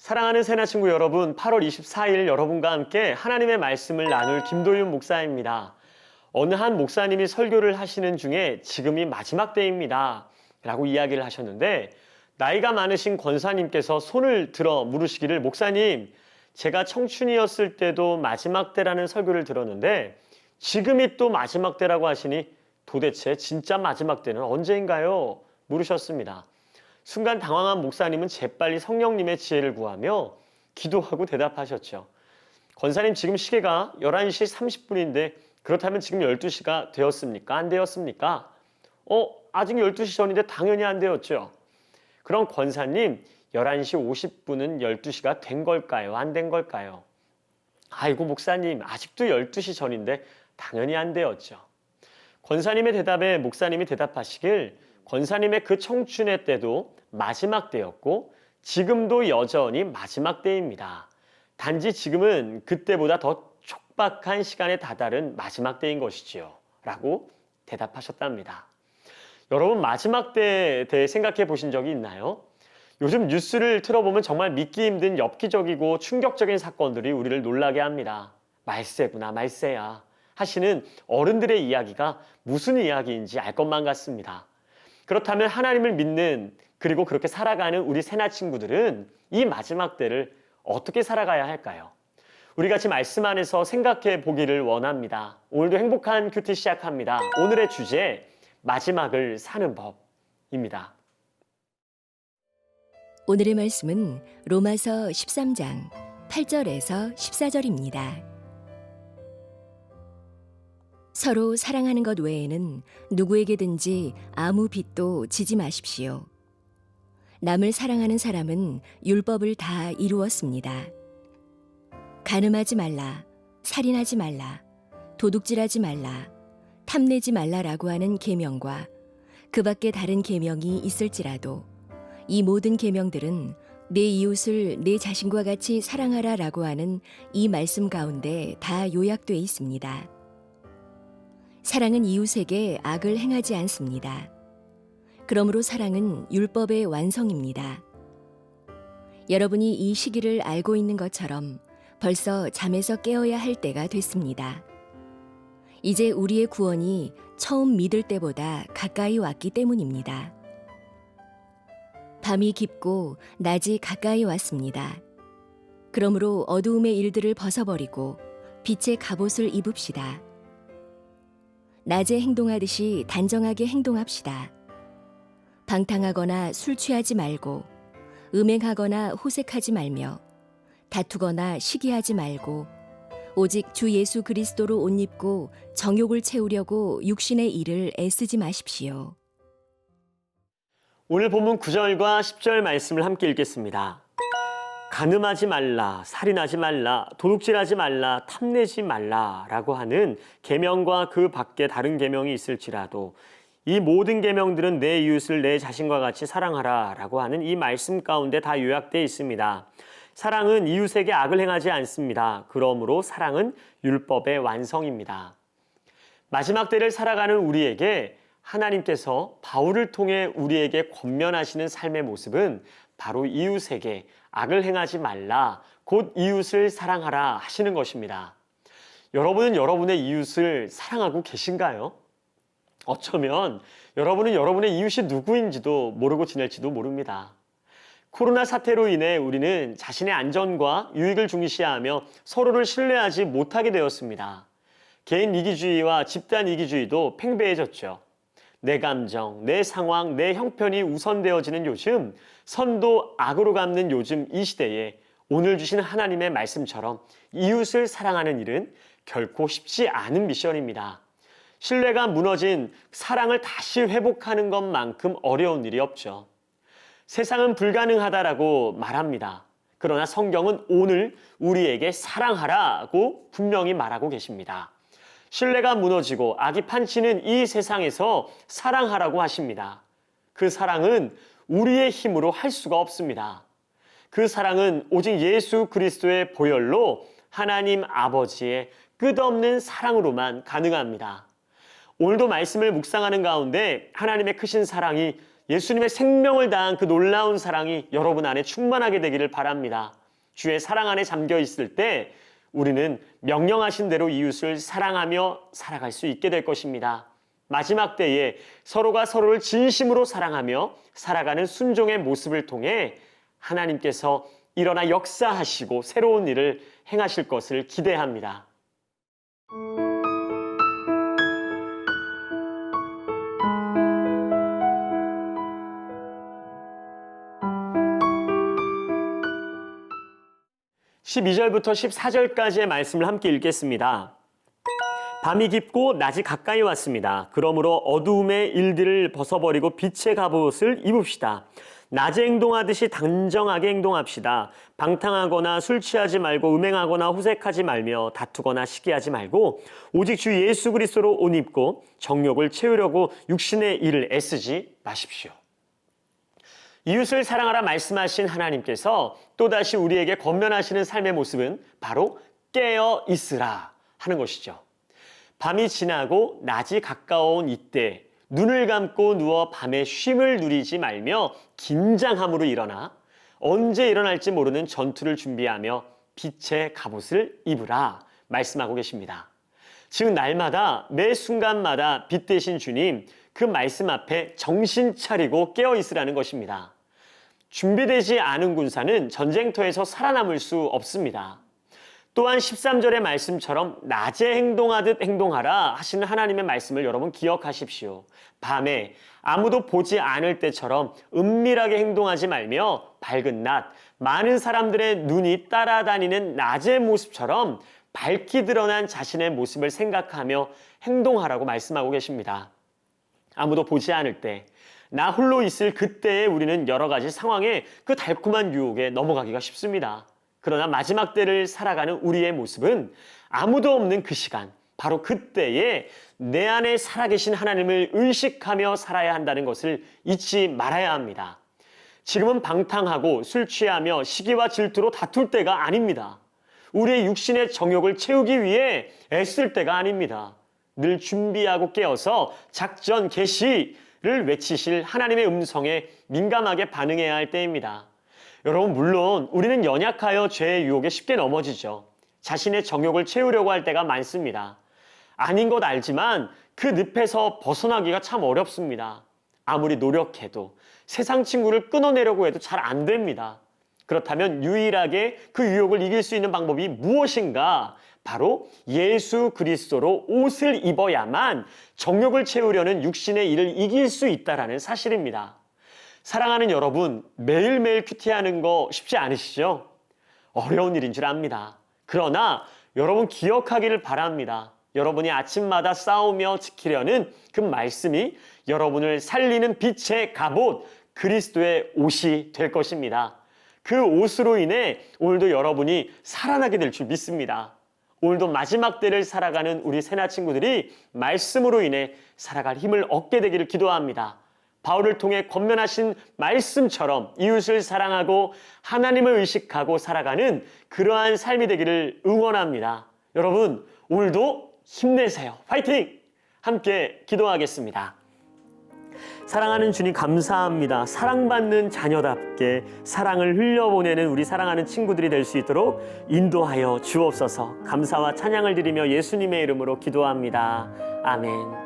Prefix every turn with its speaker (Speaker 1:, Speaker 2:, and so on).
Speaker 1: 사랑하는 새나 친구 여러분, 8월 24일 여러분과 함께 하나님의 말씀을 나눌 김도윤 목사입니다. 어느 한 목사님이 설교를 하시는 중에 지금이 마지막 때입니다 라고 이야기를 하셨는데, 나이가 많으신 권사님께서 손을 들어 물으시기를, 목사님, 제가 청춘이었을 때도 마지막 때라는 설교를 들었는데 지금이 또 마지막 때라고 하시니 도대체 진짜 마지막 때는 언제인가요? 물으셨습니다. 순간 당황한 목사님은 재빨리 성령님의 지혜를 구하며 기도하고 대답하셨죠. 권사님, 지금 시계가 11시 30분인데 그렇다면 지금 12시가 되었습니까? 안 되었습니까? 아직 12시 전인데 당연히 안 되었죠. 그럼 권사님, 11시 50분은 12시가 된 걸까요? 안 된 걸까요? 아이고 목사님, 아직도 12시 전인데 당연히 안 되었죠. 권사님의 대답에 목사님이 대답하시길, 권사님의 그 청춘의 때도 마지막 때였고 지금도 여전히 마지막 때입니다. 단지 지금은 그때보다 더 촉박한 시간에 다다른 마지막 때인 것이지요 라고 대답하셨답니다. 여러분, 마지막 때에 대해 생각해 보신 적이 있나요? 요즘 뉴스를 틀어보면 정말 믿기 힘든 엽기적이고 충격적인 사건들이 우리를 놀라게 합니다. 말세구나 말세야 하시는 어른들의 이야기가 무슨 이야기인지 알 것만 같습니다. 그렇다면 하나님을 믿는, 그리고 그렇게 살아가는 우리 새나 친구들은 이 마지막 때를 어떻게 살아가야 할까요? 우리 같이 말씀 안에서 생각해 보기를 원합니다. 오늘도 행복한 큐티 시작합니다. 오늘의 주제, 마지막을 사는 법입니다.
Speaker 2: 오늘의 말씀은 로마서 13장 8절에서 14절입니다. 서로 사랑하는 것 외에는 누구에게든지 아무 빚도 지지 마십시오. 남을 사랑하는 사람은 율법을 다 이루었습니다. 간음하지 말라, 살인하지 말라, 도둑질하지 말라, 탐내지 말라라고 하는 계명과 그 밖에 다른 계명이 있을지라도 이 모든 계명들은 내 이웃을 내 자신과 같이 사랑하라라고 하는 이 말씀 가운데 다 요약되어 있습니다. 사랑은 이웃에게 악을 행하지 않습니다. 그러므로 사랑은 율법의 완성입니다. 여러분이 이 시기를 알고 있는 것처럼 벌써 잠에서 깨어야 할 때가 됐습니다. 이제 우리의 구원이 처음 믿을 때보다 가까이 왔기 때문입니다. 밤이 깊고 낮이 가까이 왔습니다. 그러므로 어두움의 일들을 벗어버리고 빛의 갑옷을 입읍시다. 낮에 행동하듯이 단정하게 행동합시다. 방탕하거나 술 취하지 말고 음행하거나 호색하지 말며 다투거나 시기하지 말고 오직 주 예수 그리스도로 옷 입고 정욕을 채우려고 육신의 일을 애쓰지 마십시오.
Speaker 1: 오늘 본문 9절과 10절 말씀을 함께 읽겠습니다. 간음하지 말라, 살인하지 말라, 도둑질하지 말라, 탐내지 말라라고 하는 계명과 그 밖에 다른 계명이 있을지라도 이 모든 계명들은 내 이웃을 내 자신과 같이 사랑하라라고 하는 이 말씀 가운데 다 요약되어 있습니다. 사랑은 이웃에게 악을 행하지 않습니다. 그러므로 사랑은 율법의 완성입니다. 마지막 때를 살아가는 우리에게 하나님께서 바울을 통해 우리에게 권면하시는 삶의 모습은 바로 이웃에게 악을 행하지 말라, 곧 이웃을 사랑하라 하시는 것입니다. 여러분은 여러분의 이웃을 사랑하고 계신가요? 어쩌면 여러분은 여러분의 이웃이 누구인지도 모르고 지낼지도 모릅니다. 코로나 사태로 인해 우리는 자신의 안전과 유익을 중시하며 서로를 신뢰하지 못하게 되었습니다. 개인 이기주의와 집단 이기주의도 팽배해졌죠. 내 감정, 내 상황, 내 형편이 우선되어지는 요즘, 선도 악으로 갚는 요즘 이 시대에 오늘 주신 하나님의 말씀처럼 이웃을 사랑하는 일은 결코 쉽지 않은 미션입니다. 신뢰가 무너진 사랑을 다시 회복하는 것만큼 어려운 일이 없죠. 세상은 불가능하다라고 말합니다. 그러나 성경은 오늘 우리에게 사랑하라고 분명히 말하고 계십니다. 신뢰가 무너지고 악이 판치는 이 세상에서 사랑하라고 하십니다. 그 사랑은 우리의 힘으로 할 수가 없습니다. 그 사랑은 오직 예수 그리스도의 보혈로 하나님 아버지의 끝없는 사랑으로만 가능합니다. 오늘도 말씀을 묵상하는 가운데 하나님의 크신 사랑이 예수님의 생명을 다한 그 놀라운 사랑이 여러분 안에 충만하게 되기를 바랍니다. 주의 사랑 안에 잠겨 있을 때 우리는 명령하신 대로 이웃을 사랑하며 살아갈 수 있게 될 것입니다. 마지막 때에 서로가 서로를 진심으로 사랑하며 살아가는 순종의 모습을 통해 하나님께서 일어나 역사하시고 새로운 일을 행하실 것을 기대합니다. (12절부터) (14절까지의) 말씀을 함께 읽겠습니다. 밤이 깊고 낮이 가까이 왔습니다. 그러므로 어두움의 일들을 벗어버리고 빛의 갑옷을 입읍시다. 낮에 행동하듯이 단정하게 행동합시다. 방탕하거나 술 취하지 말고 음행하거나 호색하지 말며 다투거나 시기하지 말고 오직 주 예수 그리스도로 옷 입고 정욕을 채우려고 육신의 일을 애쓰지 마십시오. 이웃을 사랑하라 말씀하신 하나님께서 또다시 우리에게 권면하시는 삶의 모습은 바로 깨어 있으라 하는 것이죠. 밤이 지나고 낮이 가까워온 이때 눈을 감고 누워 밤의 쉼을 누리지 말며 긴장함으로 일어나 언제 일어날지 모르는 전투를 준비하며 빛의 갑옷을 입으라 말씀하고 계십니다. 즉 날마다 매 순간마다 빛 되신 주님 그 말씀 앞에 정신 차리고 깨어 있으라는 것입니다. 준비되지 않은 군사는 전쟁터에서 살아남을 수 없습니다. 또한 13절의 말씀처럼 낮에 행동하듯 행동하라 하시는 하나님의 말씀을 여러분 기억하십시오. 밤에 아무도 보지 않을 때처럼 은밀하게 행동하지 말며 밝은 낮, 많은 사람들의 눈이 따라다니는 낮의 모습처럼 밝게 드러난 자신의 모습을 생각하며 행동하라고 말씀하고 계십니다. 아무도 보지 않을 때, 나 홀로 있을 그때에 우리는 여러 가지 상황에 그 달콤한 유혹에 넘어가기가 쉽습니다. 그러나 마지막 때를 살아가는 우리의 모습은 아무도 없는 그 시간, 바로 그때에 내 안에 살아계신 하나님을 의식하며 살아야 한다는 것을 잊지 말아야 합니다. 지금은 방탕하고 술 취하며 시기와 질투로 다툴 때가 아닙니다. 우리의 육신의 정욕을 채우기 위해 애쓸 때가 아닙니다. 늘 준비하고 깨어서 작전 개시를 외치실 하나님의 음성에 민감하게 반응해야 할 때입니다. 여러분 물론 우리는 연약하여 죄의 유혹에 쉽게 넘어지죠. 자신의 정욕을 채우려고 할 때가 많습니다. 아닌 것 알지만 그 늪에서 벗어나기가 참 어렵습니다. 아무리 노력해도 세상 친구를 끊어내려고 해도 잘 안 됩니다. 그렇다면 유일하게 그 유혹을 이길 수 있는 방법이 무엇인가? 바로 예수 그리스도로 옷을 입어야만 정욕을 채우려는 육신의 일을 이길 수 있다는 사실입니다. 사랑하는 여러분, 매일매일 큐티하는 거 쉽지 않으시죠? 어려운 일인 줄 압니다. 그러나 여러분 기억하기를 바랍니다. 여러분이 아침마다 싸우며 지키려는 그 말씀이 여러분을 살리는 빛의 갑옷, 그리스도의 옷이 될 것입니다. 그 옷으로 인해 오늘도 여러분이 살아나게 될 줄 믿습니다. 오늘도 마지막 때를 살아가는 우리 새나 친구들이 말씀으로 인해 살아갈 힘을 얻게 되기를 기도합니다. 바울을 통해 권면하신 말씀처럼 이웃을 사랑하고 하나님을 의식하고 살아가는 그러한 삶이 되기를 응원합니다. 여러분 오늘도 힘내세요. 파이팅! 함께 기도하겠습니다. 사랑하는 주님 감사합니다. 사랑받는 자녀답게 사랑을 흘려보내는 우리 사랑하는 친구들이 될 수 있도록 인도하여 주옵소서. 감사와 찬양을 드리며 예수님의 이름으로 기도합니다. 아멘.